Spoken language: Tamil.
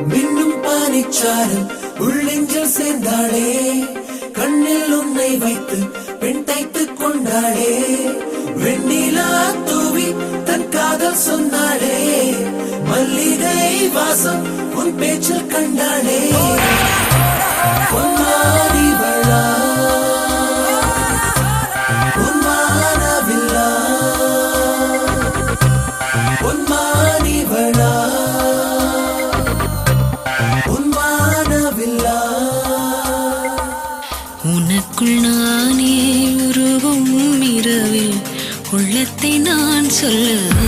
மின்னும் பானிச்சாரல் உள்ளெஞ்சில் சேர்ந்தாளே, கண்ணில் உன்னை வைத்து பெண் தைத்துக் கொண்டாளே, வெண்ணிலா தூவி தன் காதல் சொன்னாளே, மல்லிகை வாசம் உன் பேச்சில் கண்டாளே. பொன்மாரிவளா பொன்மானவில்லா, பொன்மானிவளா பொன்மானவில்லா. உனக்குள் நானே உருவும் இரவில் உள்ளத்தை நான் சொல்ல